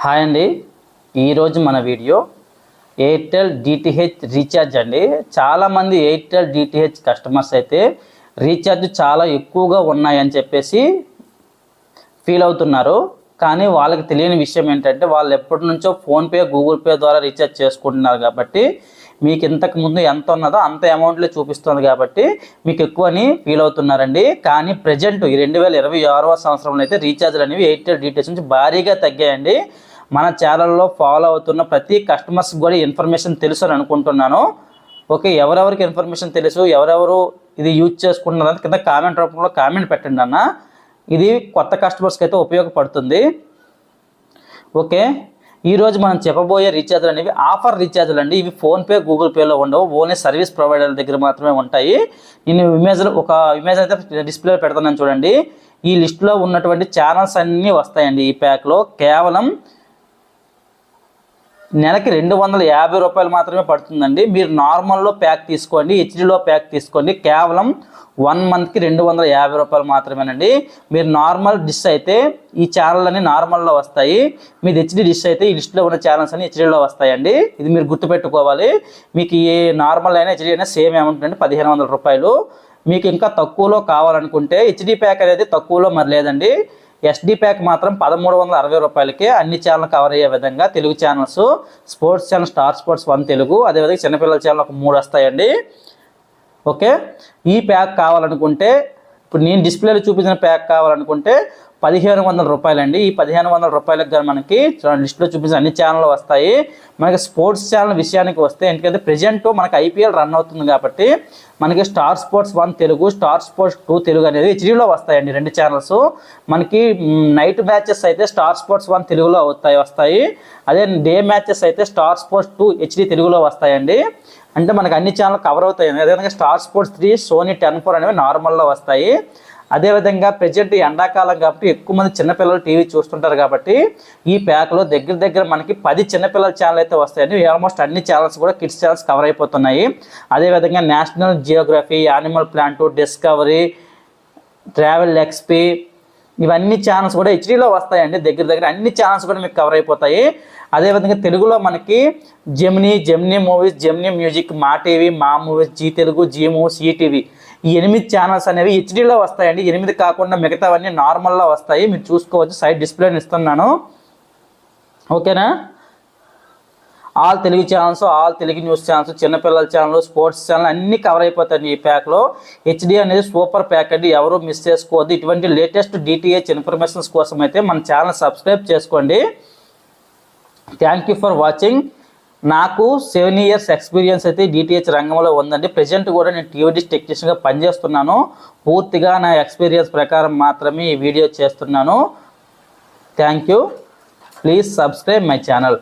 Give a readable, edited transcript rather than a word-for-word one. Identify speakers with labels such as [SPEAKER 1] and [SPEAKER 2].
[SPEAKER 1] Hi అండి, ఈరోజు మన వీడియో ఎయిర్టెల్ డిటిహెచ్ రీఛార్జ్ అండి. చాలామంది ఎయిర్టెల్ డిటిహెచ్ కస్టమర్స్ అయితే రీఛార్జ్ చాలా ఎక్కువగా ఉన్నాయని చెప్పేసి ఫీల్ అవుతున్నారు. కానీ వాళ్ళకి తెలియని విషయం ఏంటంటే వాళ్ళు ఎప్పటి నుంచో ఫోన్పే, గూగుల్ పే ద్వారా రీఛార్జ్ చేసుకుంటున్నారు కాబట్టి మీకు ఇంతకు ముందు ఎంత ఉన్నదో అంత అమౌంట్లో చూపిస్తుంది కాబట్టి మీకు ఎక్కువని ఫీల్ అవుతున్నారండి. కానీ ప్రజెంట్ ఈ 2026వ సంవత్సరంలో అయితే రీఛార్జ్లు అనేవి ఎయిర్టెల్ డిటిహెచ్ నుంచి భారీగా తగ్గాయండి. మన ఛానల్లో ఫాలో అవుతున్న ప్రతి కస్టమర్స్కి కూడా ఇన్ఫర్మేషన్ తెలుసు అని అనుకుంటున్నాను. ఓకే, ఎవరెవరికి ఇన్ఫర్మేషన్ తెలుసు, ఎవరెవరు ఇది యూజ్ చేసుకుంటున్నారని కింద కామెంట్ రూపంలో కామెంట్ పెట్టండి అన్న. ఇది కొత్త కస్టమర్స్కి అయితే ఉపయోగపడుతుంది. ఓకే, ఈరోజు మనం చెప్పబోయే రీఛార్జ్లు అనేవి ఆఫర్ రీఛార్జ్లు అండి. ఇవి ఫోన్పే, గూగుల్ పేలో ఉండవు, ఓన్లీ సర్వీస్ ప్రొవైడర్ల దగ్గర మాత్రమే ఉంటాయి. నేను ఒక ఇమేజ్ అయితే డిస్ప్లే పెడతానని చూడండి. ఈ లిస్టులో ఉన్నటువంటి ఛానల్స్ అన్నీ వస్తాయండి. ఈ ప్యాక్లో కేవలం నెలకి 250 రూపాయలు మాత్రమే పడుతుందండి. మీరు నార్మల్లో ప్యాక్ తీసుకోండి, హెచ్డీలో ప్యాక్ తీసుకోండి, కేవలం 1 మంత్కి 250 రూపాయలు మాత్రమేనండి. మీరు నార్మల్ డిష్ అయితే ఈ ఛానల్ అన్ని నార్మల్లో వస్తాయి, మీది హెచ్డీ డిష్ అయితే ఈ లిస్టులో ఉన్న ఛానల్స్ అన్ని హెచ్డీలో వస్తాయండి. ఇది మీరు గుర్తుపెట్టుకోవాలి. మీకు ఏ నార్మల్ అయినా హెచ్డీ అయినా సేమ్ అమౌంట్ అండి, 1500 రూపాయలు. మీకు ఇంకా తక్కువలో కావాలనుకుంటే హెచ్డీ ప్యాక్ అనేది తక్కువలో మరి లేదండి. ఎస్డి ప్యాక్ మాత్రం 1360 రూపాయలకే అన్ని ఛానల్ కవర్ అయ్యే విధంగా Telugu channels, sports channel star sports 1 Telugu, అదేవిధంగా చిన్నపిల్లల ఛానల్ ఒక 3 వస్తాయండి. ఓకే, ఈ ప్యాక్ కావాలనుకుంటే ఇప్పుడు నేను డిస్ప్లేలో చూపించిన ప్యాక్ కావాలనుకుంటే 1500 రూపాయలండి. ఈ 1500 రూపాయలకు కానీ మనకి లిస్టులో చూపించిన అన్ని ఛానళ్ళు వస్తాయి. మనకి స్పోర్ట్స్ ఛానల్ విషయానికి వస్తే ఎందుకంటే ప్రజెంట్ మనకి ఐపీఎల్ రన్ అవుతుంది కాబట్టి మనకి star sports 1 Telugu, star sports 2 Telugu అనేది హెచ్డీలో వస్తాయండి 2 ఛానల్స్. మనకి నైట్ మ్యాచెస్ అయితే స్టార్ స్పోర్ట్స్ 1 తెలుగులో వస్తాయి. అదే డే మ్యాచెస్ అయితే స్టార్ స్పోర్ట్స్ 2 హెచ్డీ తెలుగులో వస్తాయండి. అంటే మనకి అన్ని ఛానల్ కవర్ అవుతాయి. అదేవిధంగా స్టార్ స్పోర్ట్స్ 3, సోనీ 10 అనేవి నార్మల్లో వస్తాయి. అదేవిధంగా ప్రజెంట్ ఎండాకాలం కాబట్టి ఎక్కువ మంది చిన్నపిల్లలు టీవీ చూస్తుంటారు కాబట్టి ఈ ప్యాక్లో దగ్గర మనకి 10 చిన్నపిల్లల ఛానల్ అయితే వస్తాయండి. ఆల్మోస్ట్ అన్ని ఛానల్స్ కూడా కిడ్స్ ఛానల్స్ కవర్ అయిపోతున్నాయి. అదేవిధంగా national Geography, animal plant, discovery, travel XP ఇవన్నీ ఛానల్స్ కూడా హెచ్డీలో వస్తాయండి. దగ్గర అన్ని ఛానల్స్ కూడా మీకు కవర్ అయిపోతాయి. అదేవిధంగా తెలుగులో మనకి Gemini movies, Gemini music, Maa TV, Maa movies, Zee Telugu, Zee movies, ETV ఈ 8 ఛానల్స్ అనేవి హెచ్డీలో వస్తాయండి. 8 కాకుండా మిగతావన్నీ నార్మల్లో వస్తాయి. మీరు చూసుకోవచ్చు, సైడ్ డిస్ప్లేని ఇస్తున్నాను. ఓకేనా, all Telugu channels, all Telugu news channels, చిన్నపిల్లల ఛానల్, స్పోర్ట్స్ ఛానల్ అన్నీ కవర్ అయిపోతాయి ఈ ప్యాక్లో. హెచ్డీ అనేది సూపర్ ప్యాక్ అండి, ఎవరు మిస్ చేసుకోవద్దు. ఇటువంటి లేటెస్ట్ డిటిహెచ్ ఇన్ఫర్మేషన్స్ కోసం అయితే మన ఛానల్ సబ్స్క్రైబ్ చేసుకోండి. Thank you for watching. నాకు 7 years ఎక్స్పీరియన్స్ అయితే డిటిహెచ్ రంగంలో ఉందండి. ప్రజెంట్ కూడా నేను టీవీ డిష్ టెక్నీషియన్గా పనిచేస్తున్నాను. పూర్తిగా నా ఎక్స్పీరియన్స్ ప్రకారం మాత్రమే ఈ వీడియో చేస్తున్నాను. Thank you. Please subscribe my channel.